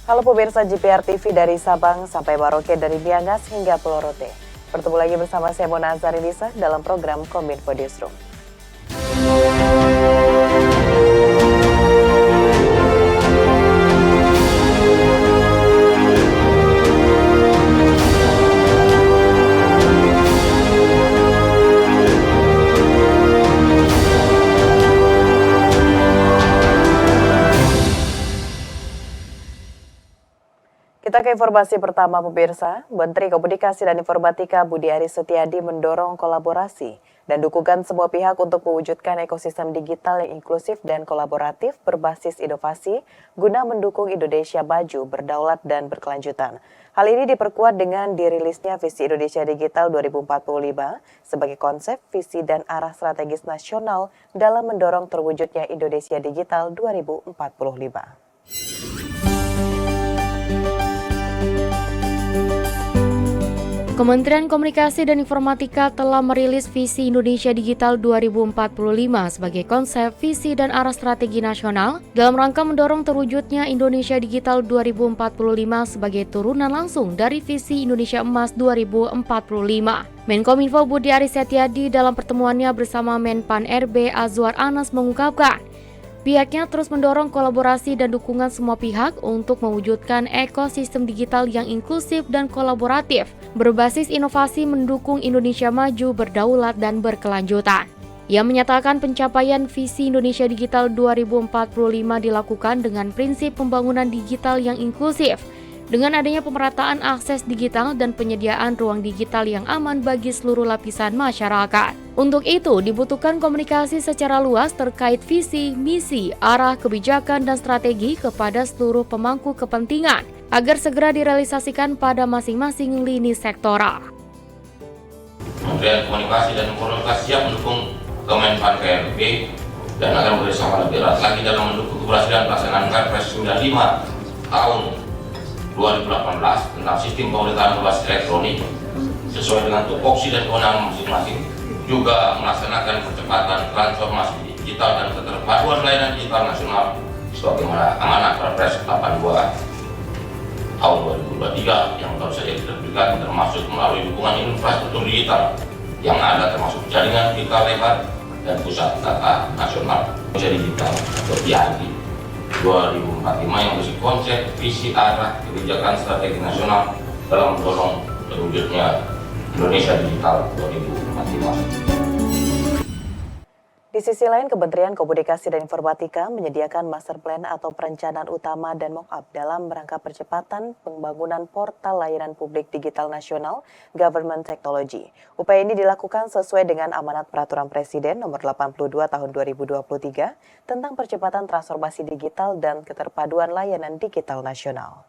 Halo pemirsa GPR TV dari Sabang sampai Merauke, dari Miangas hingga Pulau Rote. Bertemu lagi bersama saya Mona Azarinisa dalam program Kominfo Newsroom. Kita ke informasi pertama pemirsa. Menteri Komunikasi dan Informatika Budi Aris Setiadi mendorong kolaborasi dan dukungan semua pihak untuk mewujudkan ekosistem digital yang inklusif dan kolaboratif berbasis inovasi guna mendukung Indonesia maju, berdaulat dan berkelanjutan. Hal ini diperkuat dengan dirilisnya Visi Indonesia Digital 2045 sebagai konsep, visi dan arah strategis nasional dalam mendorong terwujudnya Indonesia Digital 2045. Kementerian Komunikasi dan Informatika telah merilis Visi Indonesia Digital 2045 sebagai konsep, visi, dan arah strategi nasional dalam rangka mendorong terwujudnya Indonesia Digital 2045 sebagai turunan langsung dari Visi Indonesia Emas 2045. Menkominfo Budi Aris Setiadi dalam pertemuannya bersama Menpan RB Azwar Anas mengungkapkan, pihaknya terus mendorong kolaborasi dan dukungan semua pihak untuk mewujudkan ekosistem digital yang inklusif dan kolaboratif, berbasis inovasi mendukung Indonesia maju, berdaulat, dan berkelanjutan. Ia menyatakan pencapaian Visi Indonesia Digital 2045 dilakukan dengan prinsip pembangunan digital yang inklusif, dengan adanya pemerataan akses digital dan penyediaan ruang digital yang aman bagi seluruh lapisan masyarakat. Untuk itu, dibutuhkan komunikasi secara luas terkait visi, misi, arah kebijakan dan strategi kepada seluruh pemangku kepentingan agar segera direalisasikan pada masing-masing lini sektoral. Kementerian Komunikasi dan Informatika siap mendukung Kemenpan RB dan akan bekerjasama lebih erat lagi dalam mendukung keberhasilan pelaksanaan Perpres 95 tahun 2018 tentang sistem pemerintahan berbasis elektronik sesuai dengan tupoksi dan kewenangan masing-masing, juga melaksanakan percepatan transformasi digital dan keterpaduan layanan digital nasional sebagaimana amanat Perpres 82 tahun 2023 yang baru saja diterbitkan, termasuk melalui dukungan infrastruktur digital yang ada termasuk jaringan digital lebar dan pusat data nasional Indonesia Digital atau PID 2045 yang berisi konsep, visi, arah, kebijakan strategi nasional dalam mendorong terwujudnya Indonesia Digital 2045. Di sisi lain, Kementerian Komunikasi dan Informatika menyediakan master plan atau perencanaan utama dan mock-up dalam rangka percepatan pembangunan portal layanan publik digital nasional Government Technology. Upaya ini dilakukan sesuai dengan amanat Peraturan Presiden Nomor 82 Tahun 2023 tentang percepatan transformasi digital dan keterpaduan layanan digital nasional.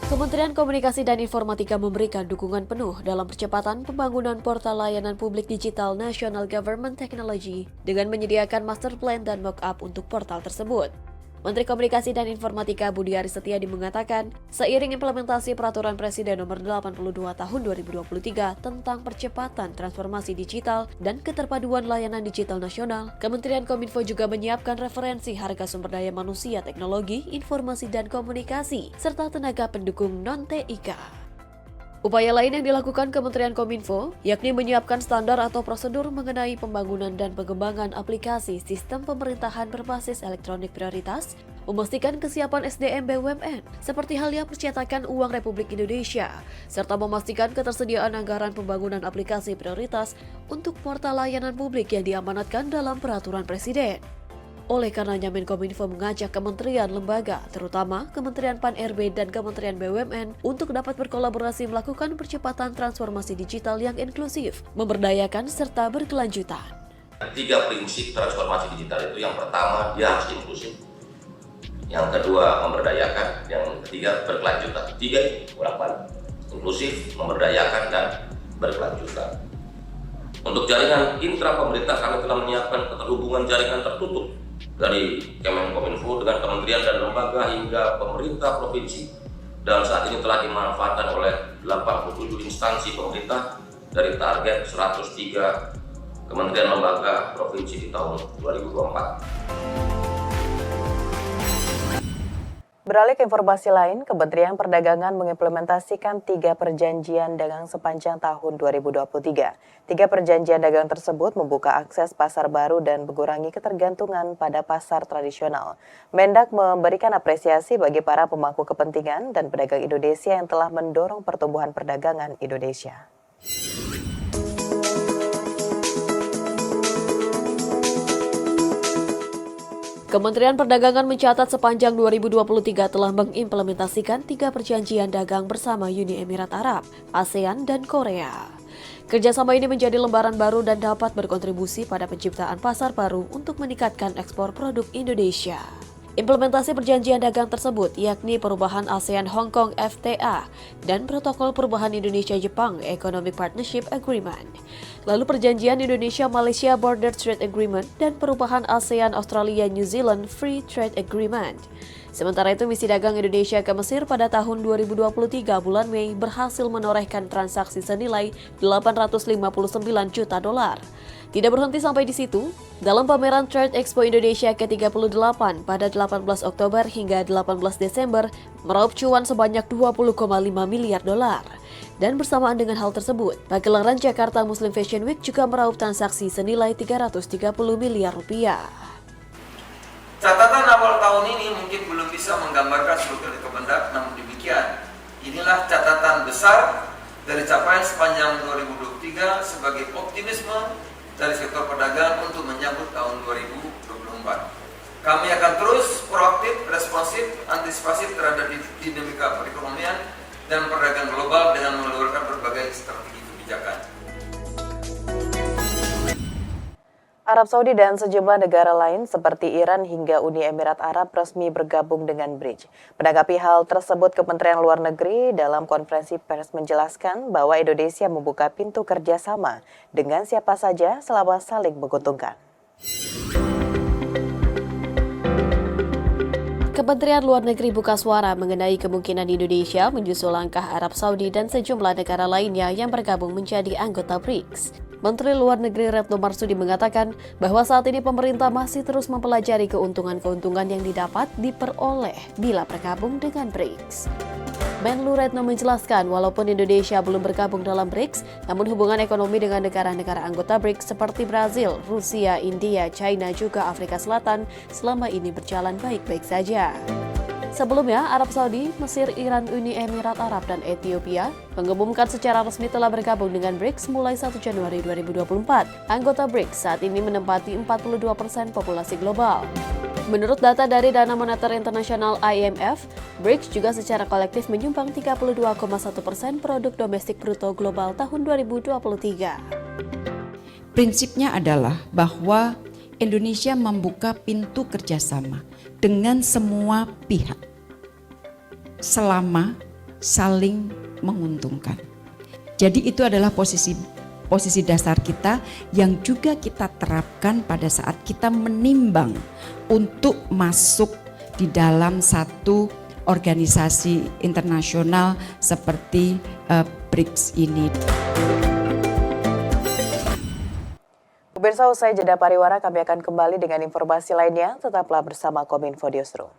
Kementerian Komunikasi dan Informatika memberikan dukungan penuh dalam percepatan pembangunan portal layanan publik digital nasional Government Technology dengan menyediakan master plan dan mock-up untuk portal tersebut. Menteri Komunikasi dan Informatika Budi Aris Setiadi mengatakan, seiring implementasi Peraturan Presiden Nomor 82 Tahun 2023 tentang percepatan transformasi digital dan keterpaduan layanan digital nasional, Kementerian Kominfo juga menyiapkan referensi harga sumber daya manusia, teknologi, informasi dan komunikasi, serta tenaga pendukung non-TIK. Upaya lain yang dilakukan Kementerian Kominfo, yakni menyiapkan standar atau prosedur mengenai pembangunan dan pengembangan aplikasi sistem pemerintahan berbasis elektronik prioritas, memastikan kesiapan SDM BUMN, seperti halnya percetakan uang Republik Indonesia, serta memastikan ketersediaan anggaran pembangunan aplikasi prioritas untuk portal layanan publik yang diamanatkan dalam Peraturan Presiden. Oleh karenanya Menkominfo mengajak kementerian lembaga, terutama Kementerian Pan-RB dan Kementerian BUMN untuk dapat berkolaborasi melakukan percepatan transformasi digital yang inklusif, memberdayakan serta berkelanjutan. 3 prinsip transformasi digital itu, yang pertama dia harus inklusif, yang kedua memberdayakan, yang ketiga berkelanjutan. 3 bolak-balik, inklusif, memberdayakan, dan berkelanjutan. Untuk jaringan intra pemerintah, kami telah menyiapkan keterhubungan jaringan tertutup dari Kemenkominfo dengan kementerian dan lembaga hingga pemerintah provinsi, dan saat ini telah dimanfaatkan oleh 87 instansi pemerintah dari target 103 kementerian lembaga provinsi di tahun 2024. Beralih ke informasi lain, Kementerian Perdagangan mengimplementasikan 3 perjanjian dagang sepanjang tahun 2023. 3 perjanjian dagang tersebut membuka akses pasar baru dan mengurangi ketergantungan pada pasar tradisional. Mendak memberikan apresiasi bagi para pemangku kepentingan dan pedagang Indonesia yang telah mendorong pertumbuhan perdagangan Indonesia. Kementerian Perdagangan mencatat sepanjang 2023 telah mengimplementasikan 3 perjanjian dagang bersama Uni Emirat Arab, ASEAN, dan Korea. Kerjasama ini menjadi lembaran baru dan dapat berkontribusi pada penciptaan pasar baru untuk meningkatkan ekspor produk Indonesia. Implementasi perjanjian dagang tersebut yakni perubahan ASEAN Hong Kong FTA dan protokol perubahan Indonesia-Jepang Economic Partnership Agreement. Lalu perjanjian Indonesia-Malaysia Border Trade Agreement dan perubahan ASEAN Australia-New Zealand Free Trade Agreement. Sementara itu, misi dagang Indonesia ke Mesir pada tahun 2023 bulan Mei berhasil menorehkan transaksi senilai 859 juta dolar. Tidak berhenti sampai di situ, dalam pameran Trade Expo Indonesia ke-38 pada 18 Oktober hingga 18 Desember meraup cuan sebanyak 20,5 miliar dolar. Dan bersamaan dengan hal tersebut, pagelaran Jakarta Muslim Fashion Week juga meraup transaksi senilai 330 miliar rupiah. Catatan awal tahun ini mungkin belum bisa menggambarkan seluruh Kemendak, namun demikian, inilah catatan besar dari capaian sepanjang 2023 sebagai optimisme dari sektor perdagangan untuk menyambut tahun 2024. Kami akan terus proaktif, responsif, antisipasif terhadap dinamika perekonomian dan perdagangan global dengan mengeluarkan berbagai strategi kebijakan. Arab Saudi dan sejumlah negara lain seperti Iran hingga Uni Emirat Arab resmi bergabung dengan BRICS. Menanggapi hal tersebut, Kementerian Luar Negeri dalam konferensi pers menjelaskan bahwa Indonesia membuka pintu kerjasama dengan siapa saja selama saling menguntungkan. Kementerian Luar Negeri buka suara mengenai kemungkinan Indonesia menyusul langkah Arab Saudi dan sejumlah negara lainnya yang bergabung menjadi anggota BRICS. Menteri Luar Negeri Retno Marsudi mengatakan bahwa saat ini pemerintah masih terus mempelajari keuntungan-keuntungan yang diperoleh bila bergabung dengan BRICS. Menlu Retno menjelaskan walaupun Indonesia belum bergabung dalam BRICS, namun hubungan ekonomi dengan negara-negara anggota BRICS seperti Brazil, Rusia, India, China, juga Afrika Selatan selama ini berjalan baik-baik saja. Sebelumnya, Arab Saudi, Mesir, Iran, Uni Emirat Arab, dan Ethiopia mengumumkan secara resmi telah bergabung dengan BRICS mulai 1 Januari 2024. Anggota BRICS saat ini menempati 42% populasi global. Menurut data dari Dana Moneter Internasional IMF, BRICS juga secara kolektif menyumbang 32,1% produk domestik bruto global tahun 2023. Prinsipnya adalah bahwa Indonesia membuka pintu kerjasama dengan semua pihak selama saling menguntungkan. Jadi itu adalah posisi dasar kita yang juga kita terapkan pada saat kita menimbang untuk masuk di dalam satu organisasi internasional seperti BRICS ini. Pemirsa, usai jeda pariwara, kami akan kembali dengan informasi lainnya. Tetaplah bersama Kominfo Newsroom.